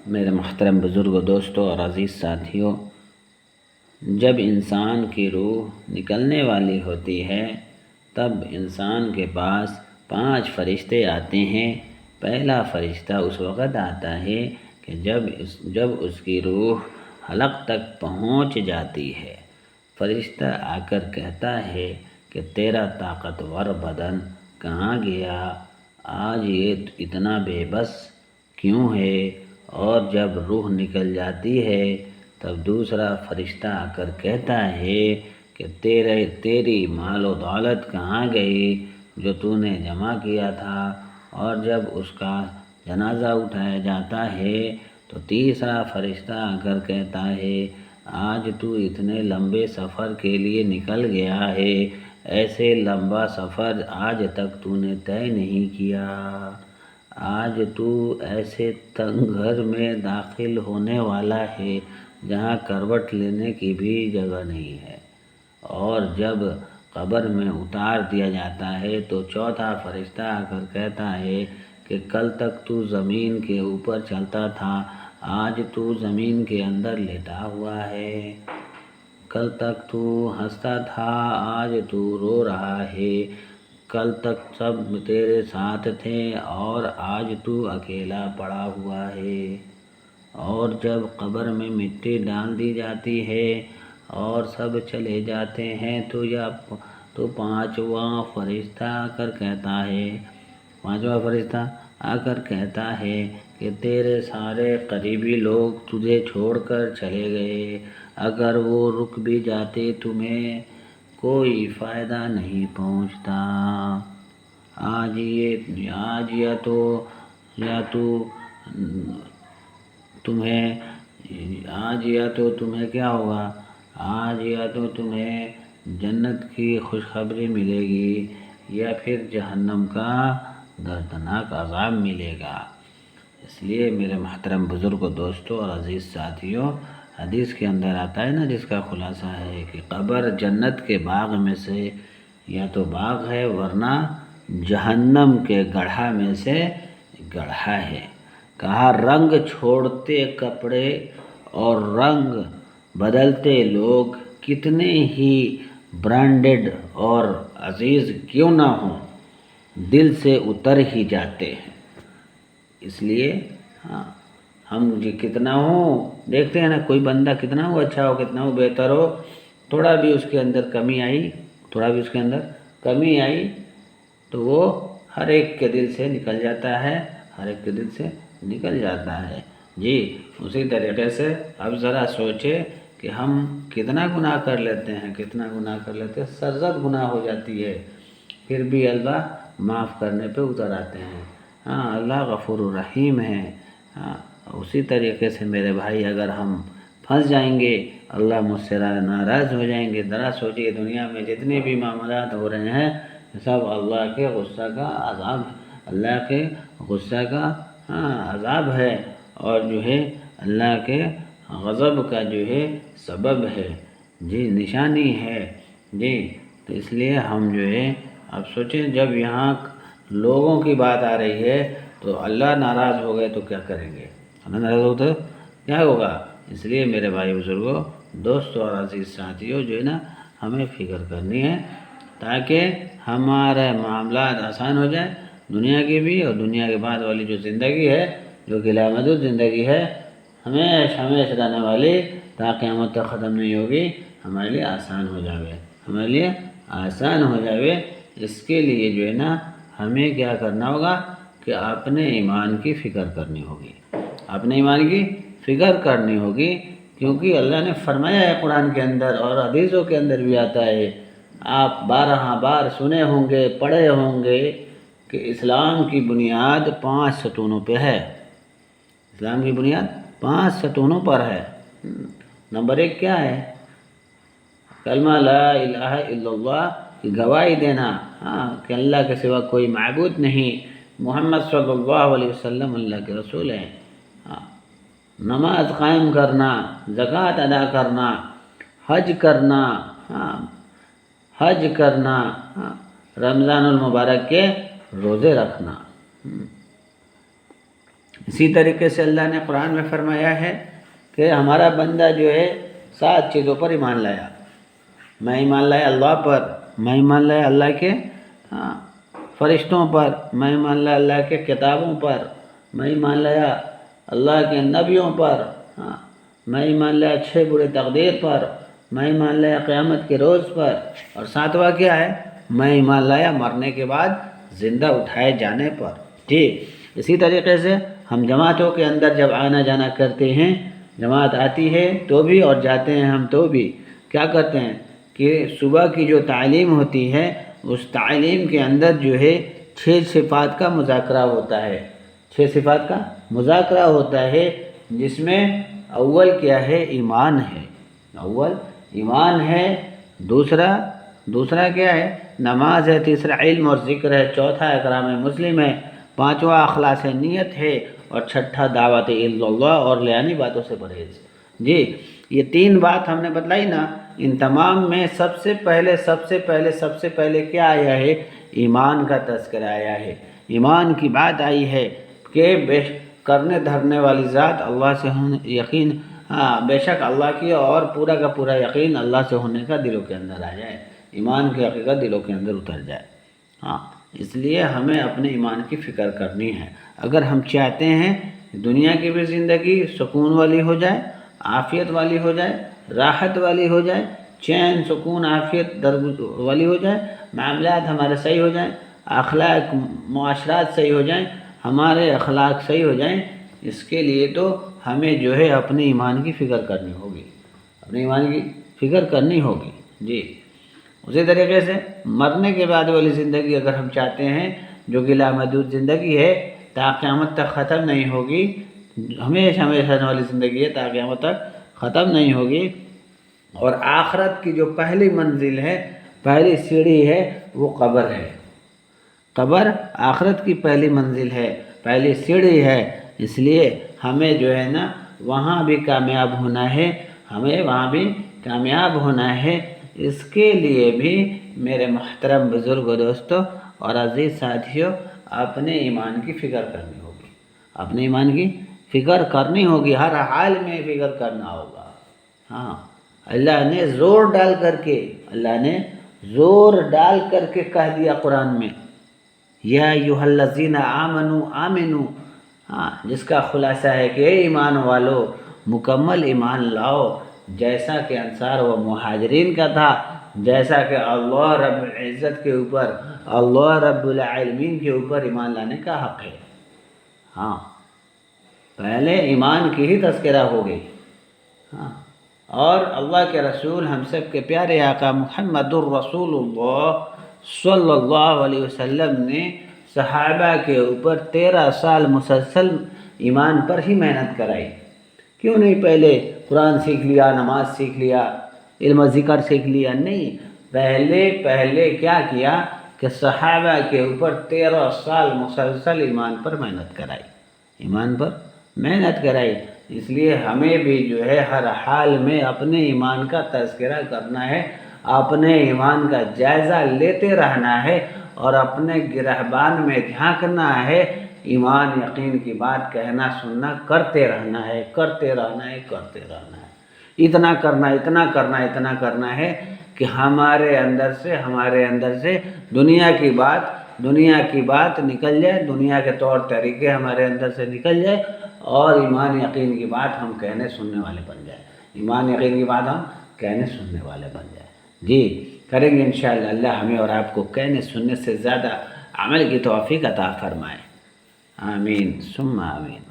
میرے محترم بزرگ دوستوں اور عزیز ساتھیوں، جب انسان کی روح نکلنے والی ہوتی ہے تب انسان کے پاس 5 فرشتے آتے ہیں۔ پہلا فرشتہ اس وقت آتا ہے کہ جب اس کی روح حلق تک پہنچ جاتی ہے۔ فرشتہ آ کر کہتا ہے کہ تیرا طاقتور بدن کہاں گیا؟ آج یہ اتنا بے بس کیوں ہے؟ اور جب روح نکل جاتی ہے تب دوسرا فرشتہ آ کر کہتا ہے کہ تیری مال و دولت کہاں گئی جو تو نے جمع کیا تھا؟ اور جب اس کا جنازہ اٹھایا جاتا ہے تو تیسرا فرشتہ آ کر کہتا ہے آج تو اتنے لمبے سفر کے لیے نکل گیا ہے، ایسے لمبا سفر آج تک تو نے طے نہیں کیا۔ آج تو ایسے تنگ گھر میں داخل ہونے والا ہے جہاں کروٹ لینے کی بھی جگہ نہیں ہے۔ اور جب قبر میں اتار دیا جاتا ہے تو چوتھا فرشتہ آ کر کہتا ہے کہ کل تک تو زمین کے اوپر چلتا تھا، آج تو زمین کے اندر لیٹا ہوا ہے۔ کل تک تو ہنستا تھا، آج تو رو رہا ہے۔ کل تک سب تیرے ساتھ تھے اور آج تو اکیلا پڑا ہوا ہے۔ اور جب قبر میں مٹی ڈال دی جاتی ہے اور سب چلے جاتے ہیں تو پانچواں فرشتہ آ کر کہتا ہے کہ تیرے سارے قریبی لوگ تجھے چھوڑ کر چلے گئے، اگر وہ رک بھی جاتے تمہیں کوئی فائدہ نہیں پہنچتا۔ آج یا تو تمہیں کیا ہوگا؟ آج یا تو تمہیں جنت کی خوشخبری ملے گی یا پھر جہنم کا دردناک عذاب ملے گا۔ اس لیے میرے محترم بزرگ دوستوں اور عزیز ساتھیوں، حدیث کے اندر آتا ہے نا، جس کا خلاصہ ہے کہ قبر جنت کے باغ میں سے یا تو باغ ہے ورنہ جہنم کے گڑھا میں سے گڑھا ہے۔ کہا رنگ چھوڑتے کپڑے اور رنگ بدلتے لوگ کتنے ہی برانڈڈ اور عزیز کیوں نہ ہوں، دل سے اتر ہی جاتے ہیں۔ اس لیے ہم کتنا ہو دیکھتے ہیں نا، کوئی بندہ کتنا ہو اچھا ہو، کتنا ہو بہتر ہو، تھوڑا بھی اس کے اندر کمی آئی تو وہ ہر ایک کے دل سے نکل جاتا ہے۔ جی اسی طریقے سے اب ذرا سوچے کہ ہم کتنا گناہ کر لیتے ہیں، سرزد گناہ ہو جاتی ہے، پھر بھی اللہ معاف کرنے پہ اتر آتے ہیں۔ اللہ غفور الرحیم ہے۔ اسی طریقے سے میرے بھائی، اگر ہم پھنس جائیں گے، اللہ مجھ سے ناراض ہو جائیں گے۔ ذرا سوچیے، دنیا میں جتنے بھی معاملات ہو رہے ہیں سب اللہ کے غصہ کا عذاب ہے اور جو ہے اللہ کے غضب کا جو ہے سبب ہے، جی نشانی ہے۔ جی تو اس لیے ہم جو ہے اب سوچیں، جب یہاں لوگوں کی بات آ رہی ہے تو اللہ ناراض ہو گئے تو کیا کریں گے؟ اللہ ناراض ہو تو کیا ہوگا؟ اس لیے میرے بھائی بزرگوں، دوستوں اور عزیز ساتھیوں، جو ہے نا ہمیں فکر کرنی ہے تاکہ ہمارے معاملات آسان ہو جائیں، دنیا کی بھی اور دنیا کے بعد والی جو زندگی ہے، جو کہ لامحدود زندگی ہے، ہمیشہ رہنے والی، تا قیامت تک ختم نہیں ہوگی، ہمارے لیے آسان ہو جاوے۔ اس کے لیے جو ہے نا ہمیں کیا کرنا ہوگا کہ اپنے ایمان کی فکر کرنی ہوگی، کیونکہ اللہ نے فرمایا ہے قرآن کے اندر اور حدیثوں کے اندر بھی آتا ہے، آپ 12 بار سنے ہوں گے، پڑھے ہوں گے کہ اسلام کی بنیاد 5 ستونوں پہ ہے۔ اسلام کی بنیاد 5 ستونوں پر ہے۔ نمبر 1 کیا ہے؟ کلمہ لا الہ الا اللہ کی گواہی دینا، کہ اللہ کے سوا کوئی معبود نہیں، محمد صلی اللہ علیہ وسلم اللہ کے رسول ہیں۔ نماز قائم کرنا، زکوٰۃ ادا کرنا، حج کرنا، رمضان المبارک کے روزے رکھنا۔ اسی طریقے سے اللہ نے قرآن میں فرمایا ہے کہ ہمارا بندہ جو ہے 7 چیزوں پر ایمان لایا. میں ایمان لایا اللہ پر، میں ایمان لایا اللہ کے فرشتوں پر، میں ایمان لایا اللہ کے کتابوں پر، میں ایمان لایا اللہ کے نبیوں پر، میں ایمان لایا اچھے برے تقدیر پر، میں ایمان لایا قیامت کے روز پر، اور 7واں کیا ہے؟ میں ایمان لایا مرنے کے بعد زندہ اٹھائے جانے پر. ٹھیک اسی طریقے سے ہم جماعتوں کے اندر جب آنا جانا کرتے ہیں، جماعت آتی ہے تو بھی اور جاتے ہیں ہم تو بھی کیا کرتے ہیں کہ صبح کی جو تعلیم ہوتی ہے اس تعلیم کے اندر جو ہے 6 صفات کا مذاکرہ ہوتا ہے. 6 صفات کا مذاکرہ ہوتا ہے، جس میں اول کیا ہے؟ ایمان ہے. اول ایمان ہے، دوسرا کیا ہے؟ نماز ہے، تیسرا علم اور ذکر ہے، چوتھا اکرام مسلم ہے، پانچواں اخلاص نیت ہے، اور چھٹا دعوت اللہ اور لیانی باتوں سے پرہیز. جی یہ 3 بات ہم نے بتلائی نا. ان تمام میں سب سے پہلے کیا آیا ہے؟ ایمان کا تذکرہ آیا ہے. ایمان کی بات آئی ہے کہ کرنے دھرنے والی ذات اللہ سے یقین، بے شک اللہ کی، اور پورا کا پورا یقین اللہ سے ہونے کا دلوں کے اندر آ جائے، ایمان کی حقیقت دلوں کے اندر اتر جائے. اس لیے ہمیں اپنے ایمان کی فکر کرنی ہے. اگر ہم چاہتے ہیں دنیا کی بھی زندگی سکون والی ہو جائے، عافیت والی ہو جائے، راحت والی ہو جائے، چین سکون عافیت والی ہو جائے، معاملات ہمارے صحیح ہو جائیں، اخلاق معاشرات صحیح ہو جائیں، ہمارے اخلاق صحیح ہو جائیں، اس کے لیے تو ہمیں جو ہے اپنے ایمان کی فکر کرنی ہوگی، اپنے ایمان کی فکر کرنی ہوگی. جی اسی طریقے سے مرنے کے بعد والی زندگی اگر ہم چاہتے ہیں جو کہ لامحدود زندگی ہے، تا قیامت تک ختم نہیں ہوگی، ہمیشہ والی زندگی ہے، تا قیامت تک ختم نہیں ہوگی. اور آخرت کی جو پہلی منزل ہے، پہلی سیڑھی ہے، وہ قبر ہے. قبر آخرت کی پہلی منزل ہے، پہلی سیڑھی ہے. اس لیے ہمیں جو ہے نا وہاں بھی کامیاب ہونا ہے، ہمیں وہاں بھی کامیاب ہونا ہے. اس کے لیے بھی میرے محترم بزرگ دوستوں اور عزیز ساتھیوں اپنے ایمان کی فکر کرنی ہوگی، اپنے ایمان کی فکر کرنی ہوگی، ہر حال میں فکر کرنا ہوگا. اللہ نے زور ڈال کر کے کہہ دیا قرآن میں، یا ایھا الذین آمنوا، جس کا خلاصہ ہے کہ اے ایمان والو مکمل ایمان لاؤ، جیسا کہ انصار و مہاجرین کا تھا، جیسا کہ اللہ رب العزت کے اوپر، اللہ رب العالمین کے اوپر ایمان لانے کا حق ہے. پہلے ایمان کی ہی تذکرہ ہو گئی. اور اللہ کے رسول ہم سب کے پیارے آقا محمد الرسول اللہ صلی اللہ علیہ وسلم نے صحابہ کے اوپر 13 سال مسلسل ایمان پر ہی محنت کرائی. کیوں نہیں پہلے قرآن سیکھ لیا، نماز سیکھ لیا، علم و ذکر سیکھ لیا؟ نہیں، پہلے کیا کیا کہ صحابہ کے اوپر 13 سال مسلسل ایمان پر محنت کرائی، ایمان پر محنت کرائی. اس لیے ہمیں بھی جو ہے ہر حال میں اپنے ایمان کا تذکرہ کرنا ہے، اپنے ایمان کا جائزہ لیتے رہنا ہے، اور اپنے گرہبان میں جھانکنا ہے. ایمان یقین کی بات کہنا سننا کرتے رہنا ہے. اتنا کرنا ہے کہ ہمارے اندر سے دنیا کی بات نکل جائے، دنیا کے طور طریقے ہمارے اندر سے نکل جائے، اور ایمان یقین کی بات ہم کہنے سننے والے بن جائیں. جی کریں گے انشاءاللہ. اللہ ہمیں اور آپ کو کہنے سننے سے زیادہ عمل کی توفیق عطا فرمائے. آمین ثم آمین.